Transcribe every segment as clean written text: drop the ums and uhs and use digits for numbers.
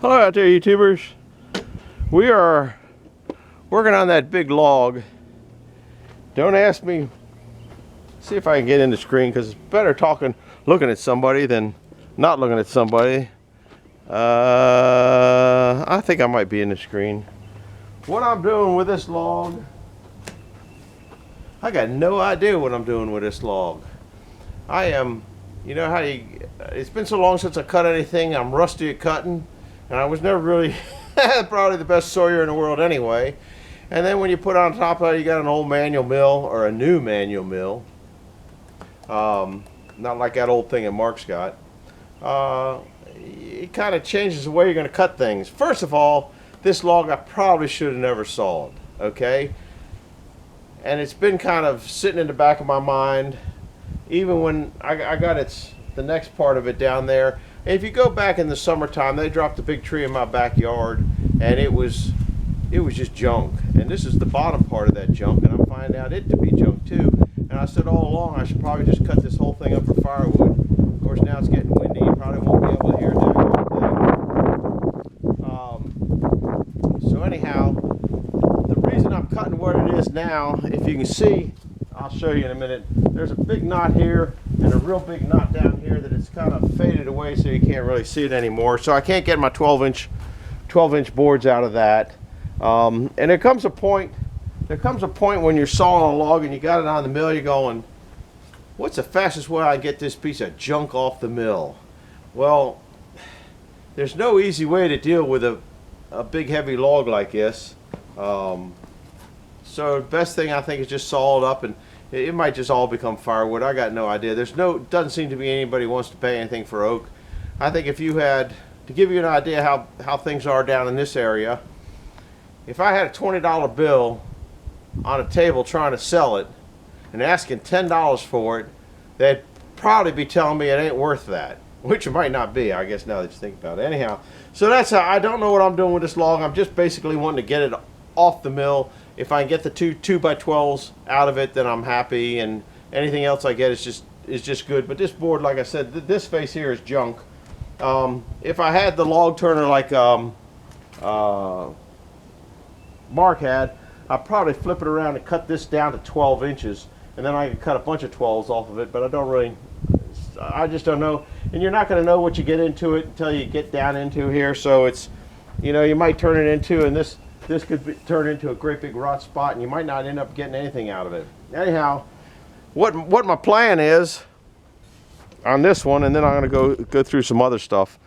Hello out there, YouTubers. We are working on that big log. Don't ask me. See if I can get in the screen, because it's better looking at somebody than not looking at somebody. I think I might be in the screen. What I'm doing with this log, I got no idea what I'm doing with this log. I am, you know how it's been so long since I cut anything. I'm rusty at cutting. And I was never really probably the best sawyer in the world anyway. And then when you put on top of it, you got an old manual mill or a new manual mill. Not like that old thing that Mark's got. It kind of changes the way you're going to cut things. First of all, this log I probably should have never sawed, okay? And it's been kind of sitting in the back of my mind, even when I got the next part of it down there. And if you go back in the summertime, they dropped a big tree in my backyard, and it was just junk. And this is the bottom part of that junk, and I'm finding out it to be junk too. And I said all along I should probably just cut this whole thing up for firewood. Of course, now it's getting windy. You probably won't be able to hear that. So anyhow, the reason I'm cutting what it is now, if you can see, I'll show you in a minute. There's a big knot here and a real big knot down here that it's kind of faded away, so you can't really see it anymore. So I can't get my 12-inch boards out of that. And there comes a point when you're sawing a log and you got it on the mill, you're going, what's the fastest way I get this piece of junk off the mill? Well, there's no easy way to deal with a big heavy log like this. So the best thing I think is just saw it up, and it might just all become firewood. I got no idea. Doesn't seem to be anybody who wants to pay anything for oak. I think if you had, to give you an idea how things are down in this area, if I had a $20 bill on a table trying to sell it and asking $10 for it, they'd probably be telling me it ain't worth that, which it might not be, I guess, now that you think about it. Anyhow, so that's how, I don't know what I'm doing with this log. I'm just basically wanting to get it off the mill. If I can get the two 2x12s out of it, then I'm happy, and anything else I get is just good. But this board, like I said, this face here is junk. If I had the log turner like Mark had, I'd probably flip it around and cut this down to 12 inches, and then I could cut a bunch of 12s off of it. But I just don't know. And you're not going to know what you get into it until you get down into here. So it's, you might turn it into, and this could turn into a great big rot spot, and you might not end up getting anything out of it. Anyhow, what my plan is on this one, and then I'm going to go through some other stuff.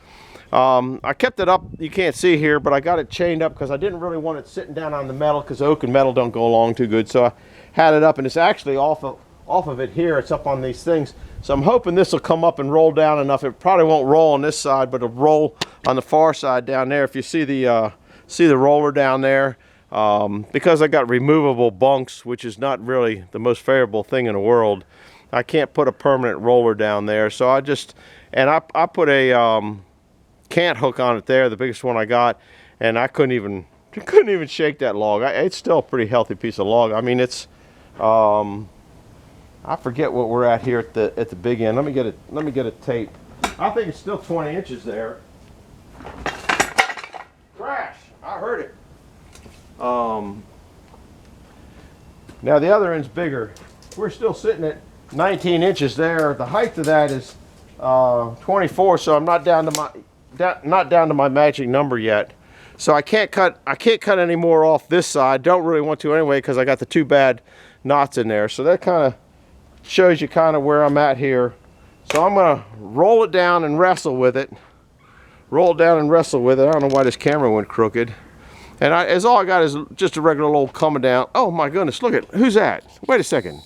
I kept it up, you can't see here, but I got it chained up because I didn't really want it sitting down on the metal, because oak and metal don't go along too good. So I had it up, and it's actually off of it here. It's up on these things. So I'm hoping this will come up and roll down enough. It probably won't roll on this side, but it'll roll on the far side down there. If you see the roller down there, because I got removable bunks, which is not really the most favorable thing in the world, I can't put a permanent roller down there. So I put a cant hook on it there, the biggest one I got, and I couldn't even shake that log. It's still a pretty healthy piece of log. I mean, it's I forget what we're at here at the big end. Let me get a tape. I think it's still 20 inches there. Crash! I heard it. Now the other end's bigger. We're still sitting at 19 inches there. The height of that is 24, so I'm not down to my magic number yet. So I can't cut any more off this side. Don't really want to anyway, because I got the two bad knots in there. So that kind of shows you kind of where I'm at here. So I'm gonna roll it down and wrestle with it. Roll it down and wrestle with it. I don't know why this camera went crooked. And all I got is just a regular old coming down. Oh my goodness, look at, who's that? Wait a second.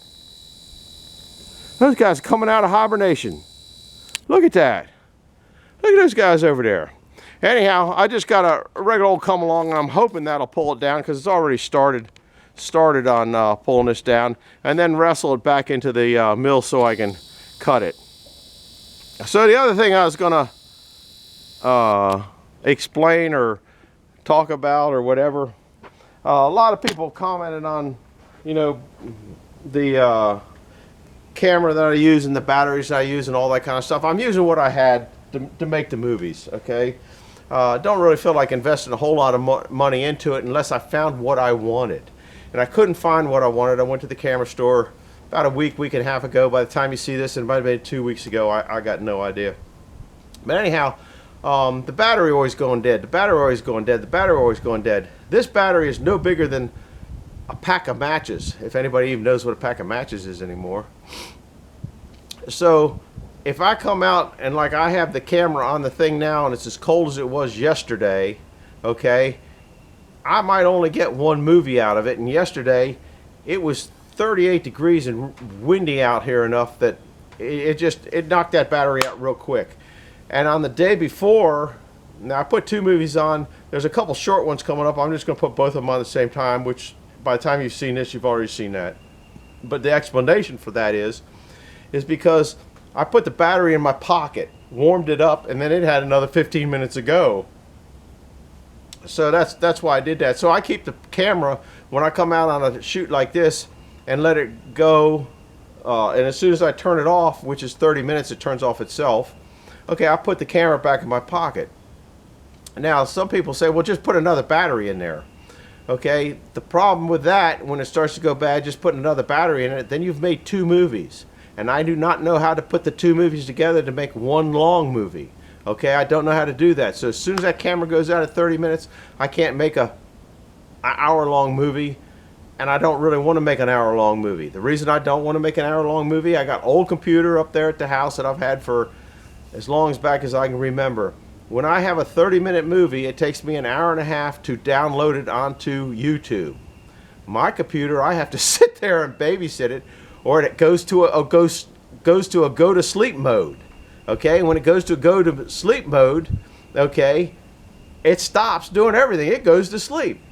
Those guys coming out of hibernation. Look at that. Look at those guys over there. Anyhow, I just got a regular old come along, and I'm hoping that'll pull it down, because it's already started on pulling this down, and then wrestle it back into the mill so I can cut it. So the other thing I was gonna explain or talk about or whatever, a lot of people commented on, the camera that I use and the batteries I use and all that kind of stuff. I'm using what I had to make the movies, okay? don't really feel like investing a whole lot of money into it unless I found what I wanted. And I couldn't find what I wanted. I went to the camera store about a week and a half ago. By the time you see this, it might have been 2 weeks ago. I got no idea. But anyhow, the battery always going dead. The battery always going dead. The battery always going dead. This battery is no bigger than a pack of matches, if anybody even knows what a pack of matches is anymore. So if I come out and like I have the camera on the thing now and it's as cold as it was yesterday, okay, I might only get one movie out of it. And yesterday it was 38 degrees and windy out here enough that it knocked that battery out real quick. And on the day before, now I put 2 movies on. There's a couple short ones coming up. I'm just going to put both of them on at the same time, which by the time you've seen this, you've already seen that. But the explanation for that is because I put the battery in my pocket, warmed it up, and then it had another 15 minutes to go. So that's why I did that. So I keep the camera when I come out on a shoot like this and let it go. And as soon as I turn it off, which is 30 minutes, it turns off itself. Okay, I put the camera back in my pocket. Now, some people say, well, just put another battery in there. Okay, the problem with that, when it starts to go bad, just put another battery in it, then you've made 2 movies. And I do not know how to put the 2 movies together to make one long movie. Okay, I don't know how to do that. So as soon as that camera goes out at 30 minutes, I can't make an hour-long movie. And I don't really want to make an hour-long movie. The reason I don't want to make an hour-long movie, I got an old computer up there at the house that I've had for as long back as I can remember. When I have a 30-minute movie, it takes me an hour and a half to download it onto YouTube. My computer, I have to sit there and babysit it, or it goes to a go to sleep mode. Okay, when it goes to go to sleep mode, okay, it stops doing everything. It goes to sleep.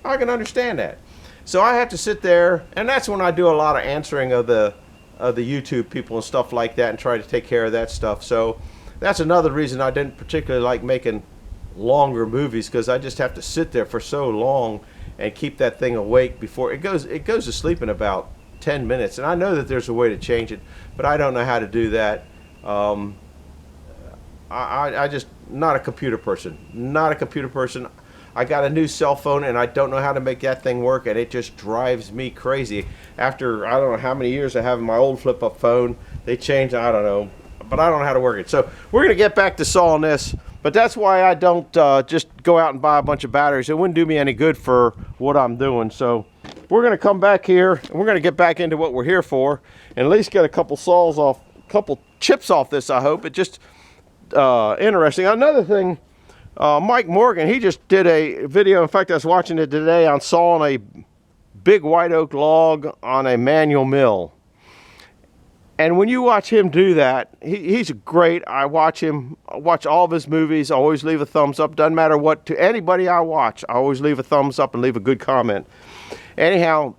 I can understand that. So I have to sit there, and that's when I do a lot of answering of the YouTube people and stuff like that, and try to take care of that stuff. So that's another reason I didn't particularly like making longer movies, because I just have to sit there for so long and keep that thing awake before it goes to sleep in about 10 minutes. And I know that there's a way to change it, but I don't know how to do that. I just not a computer person. I got a new cell phone and I don't know how to make that thing work, and it just drives me crazy. After I don't know how many years I have my old flip-up phone, they changed, I don't know, but I don't know how to work it. So we're going to get back to sawing this, but that's why I don't just go out and buy a bunch of batteries. It wouldn't do me any good for what I'm doing. So we're going to come back here and we're going to get back into what we're here for, and at least get a couple saws off, a couple chips off this, I hope. It just interesting. Another thing, Mike Morgan, he just did a video. In fact, I was watching it today on sawing a big white oak log on a manual mill. And when you watch him do that, he's great. I watch all of his movies. I always leave a thumbs up. Doesn't matter what, to anybody I watch, I always leave a thumbs up and leave a good comment. Anyhow,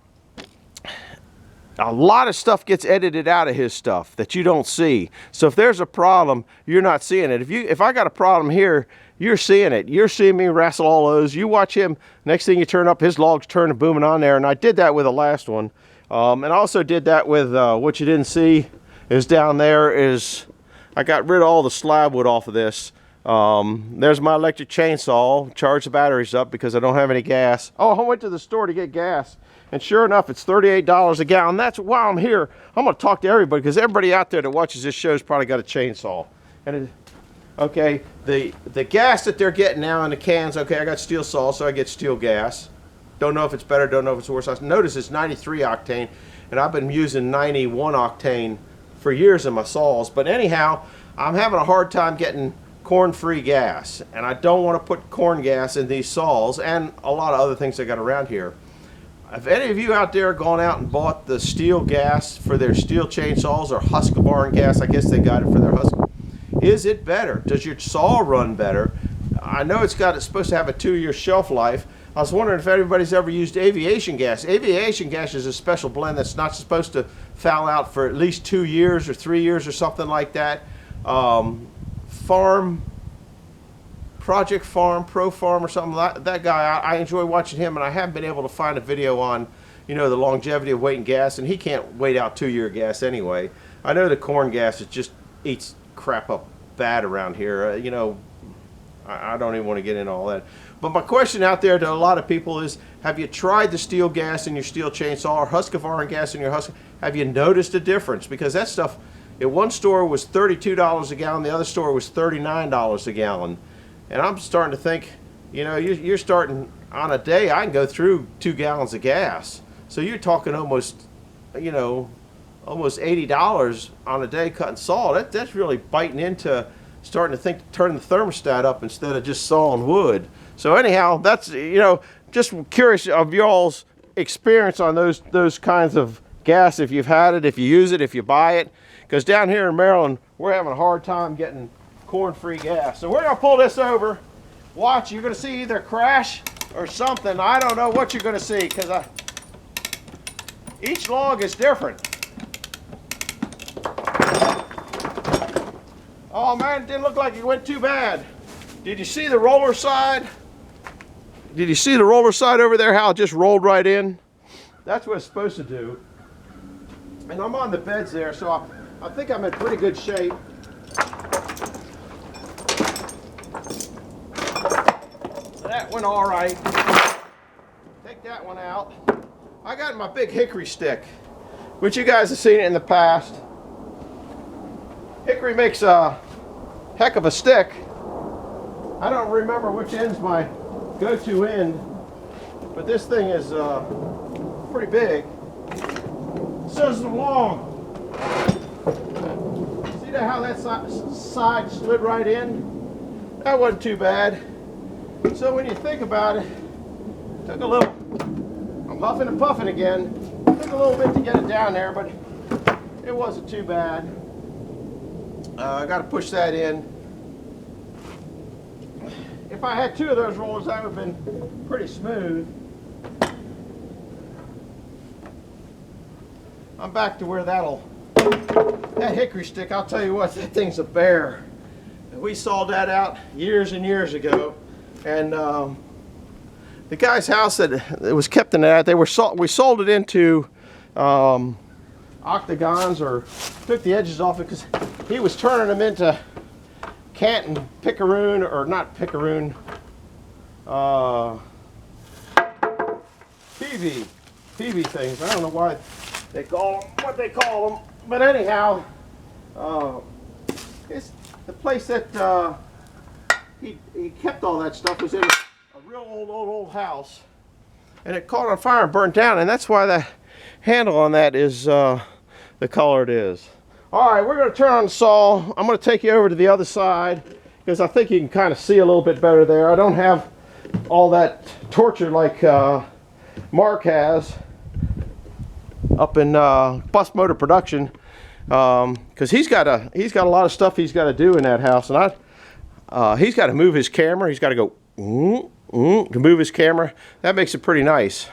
a lot of stuff gets edited out of his stuff that you don't see. So if there's a problem, you're not seeing it. If I got a problem here, you're seeing it. You're seeing me wrestle all those. You watch him, next thing you turn up, his log's turning booming on there. And I did that with the last one. And I also did that with what you didn't see is down there is I got rid of all the slab wood off of this. There's my electric chainsaw. Charge the batteries up because I don't have any gas. Oh, I went to the store to get gas. And sure enough, it's $38 a gallon. That's why I'm here. I'm going to talk to everybody, because everybody out there that watches this show has probably got a chainsaw. And okay, the gas that they're getting now in the cans, okay, I got steel saw, so I get steel gas. Don't know if it's better, don't know if it's worse. I notice it's 93 octane, and I've been using 91 octane for years in my saws. But anyhow, I'm having a hard time getting corn-free gas, and I don't want to put corn gas in these saws and a lot of other things I got around here. If any of you out there gone out and bought the steel gas for their steel chainsaws, or Husqvarna gas, I guess they got it for their Husqvarna, is it better? Does your saw run better? I know it's supposed to have a 2-year shelf life. I was wondering if everybody's ever used aviation gas. Aviation gas is a special blend that's not supposed to foul out for at least 2 years or 3 years or something like that. Project Farm, Pro Farm or something like that guy, I enjoy watching him, and I haven't been able to find a video on, you know, the longevity of waiting gas, and he can't wait out 2-year gas anyway. I know the corn gas, it just eats crap up bad around here. You know, I don't even want to get into all that. But my question out there to a lot of people is, have you tried the steel gas in your steel chainsaw or Husqvarna gas in your Husqvarna? Have you noticed a difference? Because that stuff, at one store was $32 a gallon, the other store was $39 a gallon. And I'm starting to think, you know, you're starting on a day, I can go through 2 gallons of gas. So you're talking almost, you know, almost $80 on a day cutting saw. That's really biting into starting to think to turn the thermostat up instead of just sawing wood. So anyhow, that's, you know, just curious of y'all's experience on those kinds of gas, if you've had it, if you use it, if you buy it. Because down here in Maryland, we're having a hard time getting corn-free gas. So we're gonna pull this over. Watch, you're gonna see either crash or something. I don't know what you're gonna see, because each log is different. Oh man, it didn't look like it went too bad. Did you see the roller side? Did you see the roller side over there, how it just rolled right in? That's what it's supposed to do. And I'm on the beds there, so I think I'm in pretty good shape. That went all right. Take that one out. I got my big hickory stick, which you guys have seen it in the past. Hickory makes a heck of a stick. I don't remember which end's my go-to end, but this thing is pretty big. So is the long. See how that side slid right in? That wasn't too bad. So when you think about it, took a little, I'm huffing and puffing again. Took a little bit to get it down there, but it wasn't too bad. I got to push that in. If I had 2 of those rollers, that would have been pretty smooth. I'm back to where that hickory stick, I'll tell you what, that thing's a bear. We sawed that out years and years ago, and the guy's house that it was kept in that, we sold it into octagons, or took the edges off it because he was turning them into Canton picaroon, or not picaroon, PV things. I don't know why they call them what they call them, but anyhow, it's the place that he kept all that stuff was in a real old house, and it caught on fire and burned down, and that's why the handle on that is the color it is. All right, we're going to turn on the saw. I'm going to take you over to the other side because I think you can kind of see a little bit better there. I don't have all that torture like Mark has up in Bus Motor Production, because he's got a lot of stuff he's got to do in that house, and he's got to move his camera. He's got to go to move his camera. That makes it pretty nice.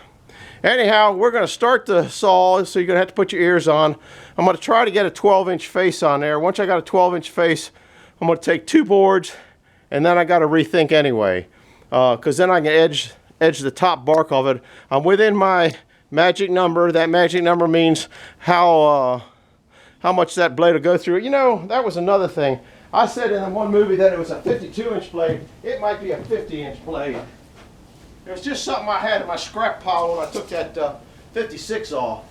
Anyhow, we're going to start the saw, so you're going to have to put your ears on. I'm going to try to get a 12-inch face on there. Once I got a 12-inch face, I'm going to take 2 boards, and then I got to rethink anyway, because then I can edge the top bark of it. I'm within my magic number. That magic number means how much that blade will go through. You know, that was another thing. I said in one movie that it was a 52-inch blade. It might be a 50-inch blade. It was just something I had in my scrap pile when I took that 56 off.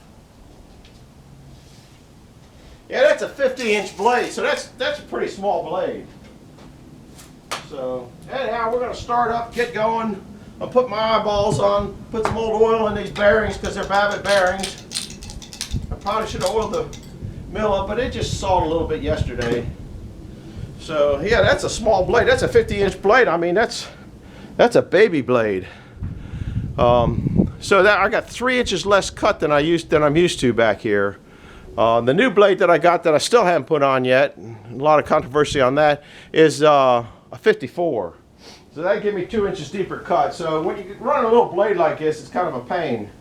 Yeah, that's a 50-inch blade, so that's a pretty small blade. So anyhow, we're going to start up, get going. I'll put my eyeballs on, put some old oil in these bearings because they're Babbitt bearings. I probably should have oiled the mill up, but it just sawed a little bit yesterday. So yeah, that's a small blade. That's a 50-inch blade. I mean, that's a baby blade. So that I got 3 inches less cut than I'm used to back here. The new blade that I got that I still haven't put on yet, a lot of controversy on that, is a 54. So that give me 2 inches deeper cut. So when you run a little blade like this, it's kind of a pain.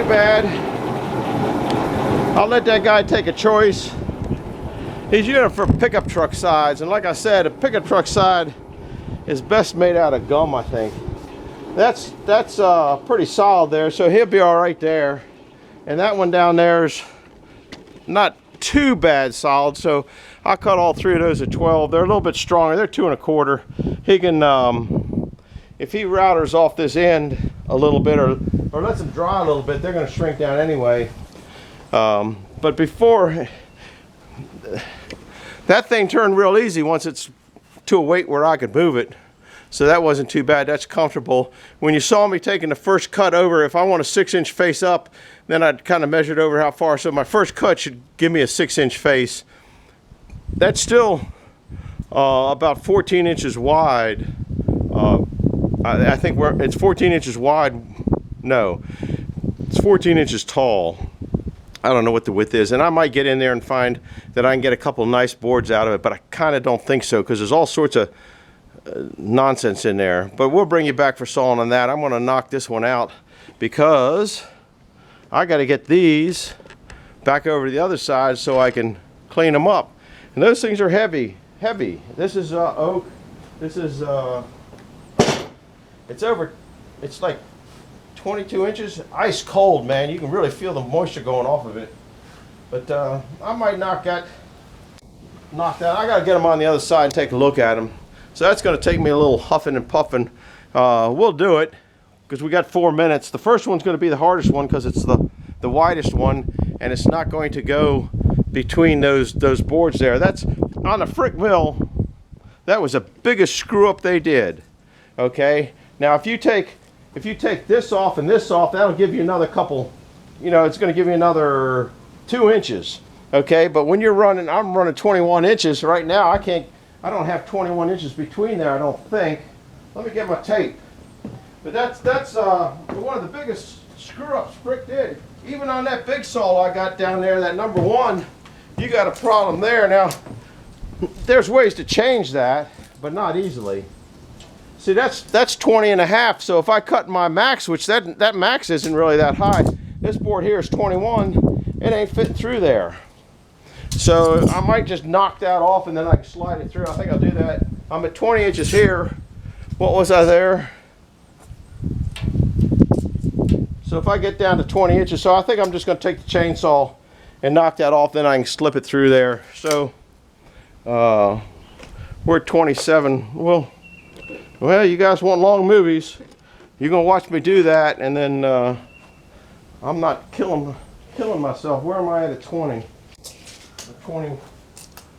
bad. I'll let that guy take a choice. He's using it for pickup truck sides, and like I said, a pickup truck side is best made out of gum, I think. That's pretty solid there, so he'll be all right there. And that one down there is not too bad solid, so I cut all three of those at 12. They're a little bit stronger. They're 2 1/4. He can, if he routers off this end a little bit, or lets them dry a little bit, they're going to shrink down anyway. But before, that thing turned real easy once it's to a weight where I could move it. So that wasn't too bad. That's comfortable. When you saw me taking the first cut over, if I want a 6-inch face up, then I'd kind of measured over how far. So my first cut should give me a 6-inch face. That's still about 14 inches wide. I think it's 14 inches wide. No, it's 14 inches tall. I don't know what the width is, and I might get in there and find that I can get a couple nice boards out of it, but I kind of don't think so, because there's all sorts of nonsense in there. But we'll bring you back for sawing on that. I'm going to knock this one out because I got to get these back over to the other side so I can clean them up. And those things are heavy. This is oak. This is it's like 22 inches, ice cold, man. You can really feel the moisture going off of it. But I might knock that. I gotta get them on the other side and take a look at them. So that's gonna take me a little huffing and puffing. We'll do it because we got 4 minutes. The first one's gonna be the hardest one because it's the widest one, and it's not going to go between those boards there. That's on the Frick mill. That was the biggest screw up they did. Okay. Now if you take this off and this off, that'll give you another couple, it's going to give you another 2 inches. Okay, but when you're running, I'm running 21 inches right now. I don't have 21 inches between there, I don't think. Let me get my tape. But that's one of the biggest screw ups Frick did. Even on that big saw I got down there, that number 1, you got a problem there. Now, there's ways to change that, but not easily. See, that's 20 and a half. So if I cut my max, which that max isn't really that high, this board here is 21. It ain't fitting through there. So I might just knock that off and then I can slide it through. I think I'll do that. I'm at 20 inches here. What was I there? So if I get down to 20 inches, so I think I'm just going to take the chainsaw and knock that off. Then I can slip it through there. So we're at 27. Well, you guys want long movies. You're going to watch me do that, and then I'm not killing myself. Where am I at 20? 20.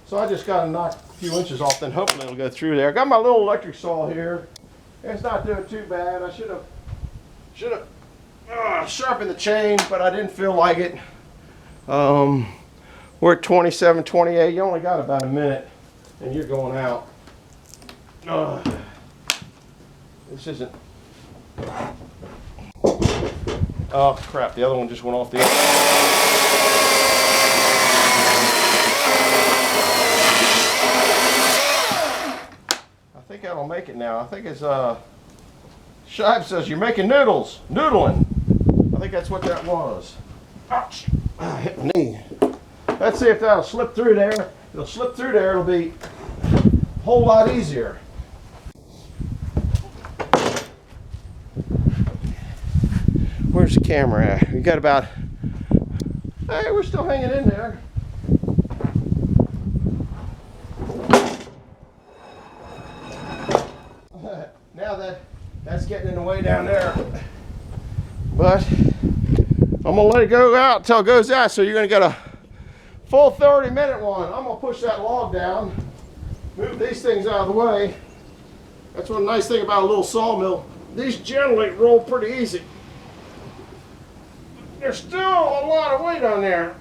So I just got to knock a few inches off, then hopefully it'll go through there. I got my little electric saw here. It's not doing too bad. I should have sharpened the chain, but I didn't feel like it. We're at 27, 28. You only got about a minute, and you're going out. This isn't. Oh crap, the other one just went off the other. I think that'll make it now. I think it's Shive says you're making noodling. I think that's what that was. Ouch. Hit my knee. Let's see if that'll slip through there. It'll slip through there, it'll be a whole lot easier. Where's the camera at? We got about, hey, we're still hanging in there. Now that's getting in the way down there. But I'm gonna let it go out until it goes out. So you're gonna get a full 30-minute one. I'm gonna push that log down, move these things out of the way. That's one nice thing about a little sawmill. These generally roll pretty easy. There's still a lot of weight on there.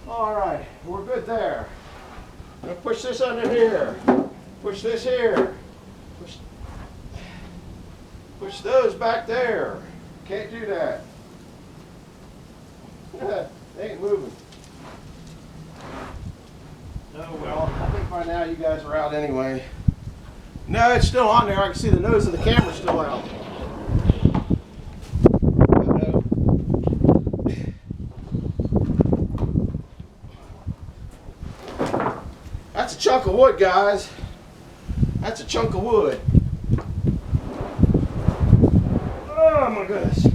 All right, we're good there. I'm gonna push this under here. Push this here. Push those back there. Can't do that. They ain't moving. Oh well, I think by now you guys are out anyway. No, it's still on there. I can see the nose of the camera still out. That's a chunk of wood, guys. That's a chunk of wood. Oh my goodness.